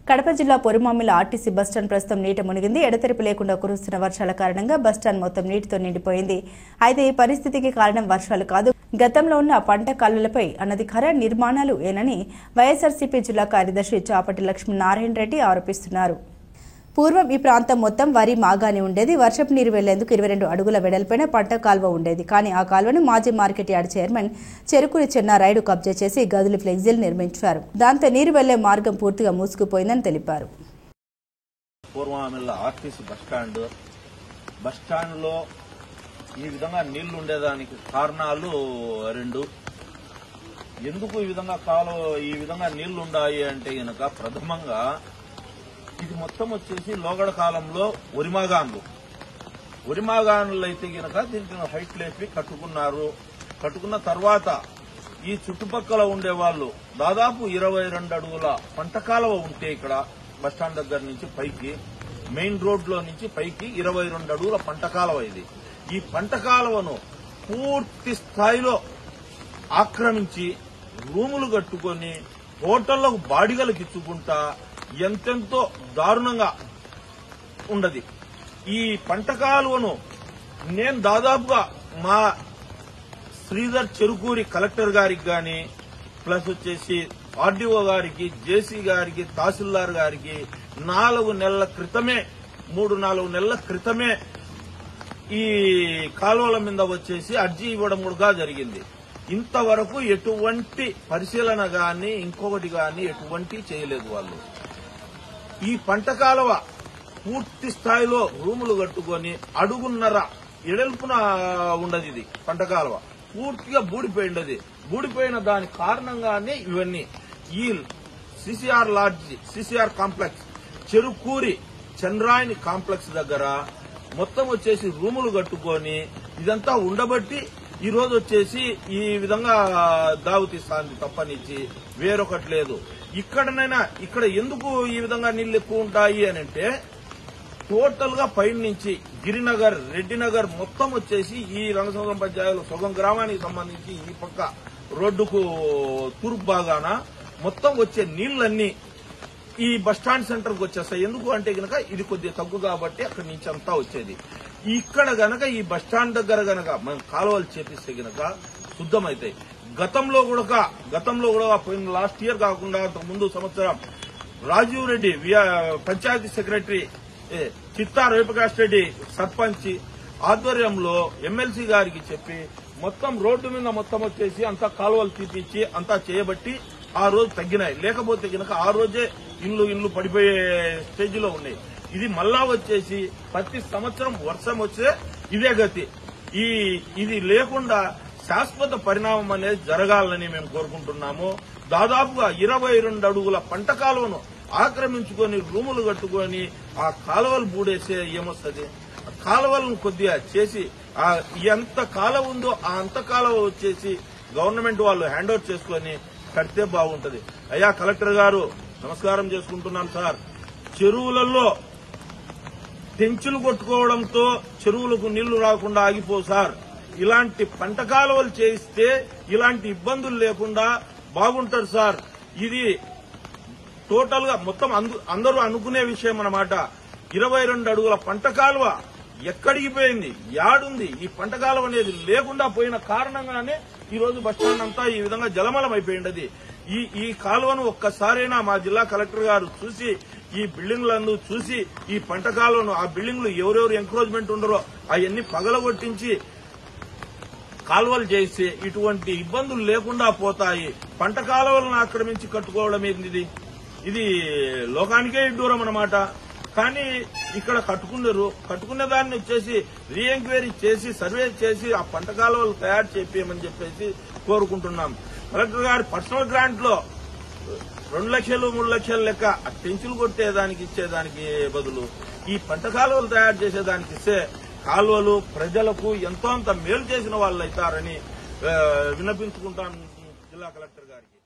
కడప జిల్లా పొరుమామిల RTC bus stand ప్రస్తుతం నీట మునిగింది. ఎడతెరిపి లేకుండా కురుస్తున్న వర్షాల కారణంగా బస్టాండ్ మొత్తం నీటితో నిండిపోయింది. అయితే ఈ పరిస్థితికి కారణం వర్షాలు కాదు, గతంలో ఉన్న పంట కాలువలపై అనధికార నిర్మాణాలు ఏనని వైఎస్ఆర్సీపీ జిల్లా కార్యదర్శి చాపటి లక్ష్మీనారాయణ రెడ్డి ఆరోపిస్తున్నారు. పూర్వం ఈ ప్రాంతం మొత్తం వరి మాగానే ఉండేది. వర్షపు నీరు వెళ్లేందుకు 22 అడుగుల వెడల్పైన పంట కాల్వ ఉండేది. కానీ ఆ కాల్వను మాజీ market yard chairman Cherukuri Chennarayudu కబ్జా చేసి గదులు ఫ్లెక్సీలు నిర్మించారు. దాంతో నీరు వెళ్లే మార్గం పూర్తిగా మూసుకుపోయిందని తెలిపారు. ఆర్టీసీ బస్టాండ్ లో ఈ విధంగా నీళ్లు ఉండేదానికి కారణాలు రెండు. ఎందుకు ఈ విధంగా నీళ్లు ఉన్నాయి అంటే గనక ప్రథమంగా ఇది మొత్తం వచ్చేసి లోగడ కాలంలో వరిమాగాన్లు అయితే గనక దీనికి హైట్ లేపి కట్టుకున్న తర్వాత ఈ చుట్టుపక్కల ఉండే వాళ్ళు దాదాపు 22 అడుగుల పంట కాలువ ఉంటే ఇక్కడ బస్టాండ్ దగ్గర నుంచి పైకి మెయిన్ రోడ్ లో నుంచి పైకి 22 అడుగుల పంట కాలువ ఇది. ఈ పంట కాలువను పూర్తి స్థాయిలో ఆక్రమించి రూములు కట్టుకొని హోటళ్లకు బాడిగలకు ఇచ్చుకుంటా ఎంతెంతో దారుణంగా ఉండదు. ఈ పంట కాలువను నేను దాదాపుగా మా శ్రీధర్ చెరుకూరి కలెక్టర్ గారికి గాని ప్లస్ వచ్చేసి ఆర్డీఓ గారికి, జేసీ గారికి, తహసీల్దార్ గారికి 3-4 నెలల క్రితమే ఈ కాలువల మీద వచ్చేసి అర్జీ ఇవ్వడం కూడా జరిగింది. ఇంతవరకు ఎటువంటి పరిశీలన గాని ఇంకొకటి గాని ఎటువంటి చేయలేదు వాళ్ళు. ఈ పంట కాలువ పూర్తి స్థాయిలో రూములు కట్టుకొని అడుగున్నర ఎడల్పున ఉండదు. ఇది పంట కాలువ పూర్తిగా బూడిపోయిన దాని కారణంగానే ఇవన్నీ. ఈ సిసిఆర్ కాంప్లెక్స్ చెరుకూరి చంద్రాయని కాంప్లెక్స్ దగ్గర మొత్తం వచ్చేసి రూములు కట్టుకొని ఇదంతా ఉండబట్టి ఈ రోజు వచ్చేసి ఈ విధంగా దావతీస్తాంది తప్పనిచ్చి వేరొకటి లేదు. ఇక్కడ ఎందుకు ఈ విధంగా నీళ్లు ఎక్కువ ఉంటాయి అని అంటే టోటల్ గా పైన నుంచి గిరినగర్, రెడ్డినగర్ మొత్తం వచ్చేసి ఈ రంగసముద్రం పంచాయతీలో సొగం గ్రామానికి సంబంధించి ఈ పక్క రోడ్డుకు తూర్పు భాగాన మొత్తం వచ్చే నీళ్లన్నీ ఈ బస్టాండ్ సెంటర్ కు వచ్చేస్తాయి. ఎందుకు అంటే గనక ఇది కొద్దిగా తగ్గు కాబట్టి అక్కడి నుంచి అంతా వచ్చేది. ఇక్కడ గనక ఈ బస్టాండ్ దగ్గర గనక మనం కాలువలు చేపిస్తే గనక శుద్ధమైతాయి. గతంలో కూడా పోయిన లాస్ట్ ఇయర్ కాకుండా ముందు సంవత్సరం రాజీవ్ రెడ్డి పంచాయతీ సెక్రటరీ, చిత్తా రవిప్రకాష్ రెడ్డి సర్పంచ్ ఆధ్వర్యంలో ఎమ్మెల్సీ గారికి చెప్పి మొత్తం రోడ్డు మీద మొత్తం వచ్చేసి అంతా కాలువలు తీపిచ్చి అంతా చేయబట్టి ఆ రోజు తగ్గినాయి. లేకపోతే గనక ఆ రోజే ఇండ్లు పడిపోయే స్టేజ్ లో ఉన్నాయి. ఇది మళ్ళా వచ్చేసి ప్రతి సంవత్సరం వర్షం వచ్చే ఇదే గతి. ఇది లేకుండా శాశ్వత పరిణామం అనేది జరగాలని మేము కోరుకుంటున్నాము. దాదాపుగా 22 అడుగుల పంట కాలువను ఆక్రమించుకొని రూములు కట్టుకొని ఆ కాలువలు బూడేసే ఏమొస్తుంది? కాలువలను కొద్దిగా చేసి ఎంత కాలువ ఉందో ఆ అంత కాలువ వచ్చేసి గవర్నమెంట్ వాళ్ళు హ్యాండ్ ఓవర్ చేసుకుని కడితే బాగుంటది. అయ్యా కలెక్టర్ గారు నమస్కారం చేసుకుంటున్నాను సార్. చెరువులలో టెంచులు కొట్టుకోవడంతో చెరువులకు నీళ్లు రాకుండా ఆగిపోవు సార్. ఇలాంటి పంట కాలువలు చేయిస్తే ఇలాంటి ఇబ్బందులు లేకుండా బాగుంటారు సార్. ఇది టోటల్ గా మొత్తం అందరూ అనుకునే విషయం అన్నమాట. 22 అడుగుల పంట కాలువ ఎక్కడికి పోయింది, యాడుంది? ఈ పంట కాలువ అనేది లేకుండా పోయిన కారణంగానే ఈ రోజు బస్టాండ్ అంతా ఈ విధంగా జలమలం అయిపోయింది. ఈ కాలువను ఒక్కసారైనా మా జిల్లా కలెక్టర్ గారు చూసి ఈ బిల్డింగ్లను చూసి ఈ పంట కాలువను ఆ బిల్డింగ్లు ఎవరెవరు ఎంక్రోచ్మెంట్ ఉండరో అవన్నీ పగలగొట్టించి కాలువలు చేస్తే ఇటువంటి ఇబ్బందులు లేకుండా పోతాయి. పంట కాలువలను ఆక్రమించి కట్టుకోవడం ఏంది? ఇది లోకానికే దూరం అన్నమాట. కానీ ఇక్కడ కట్టుకునే దాన్ని వచ్చేసి రీఎంక్వైరీ చేసి సర్వే చేసి ఆ పంట కాలువలు తయారు చేపియమని చెప్పేసి కోరుకుంటున్నాం. కలెక్టర్ గారి పర్సనల్ గ్రాంట్ లో 2 లక్షలు 3 లక్షలు లెక్క టెంచులు కొట్టేదానికి ఇచ్చేదానికి బదులు ఈ పంట కాలువలు తయారు చేసేదానికి ఇస్తే కాలువలు ప్రజలకు ఎంతో అంత మేలు చేసిన వాళ్ళు అవుతారని విన్నపించుకుంటాను జిల్లా కలెక్టర్ గారికి.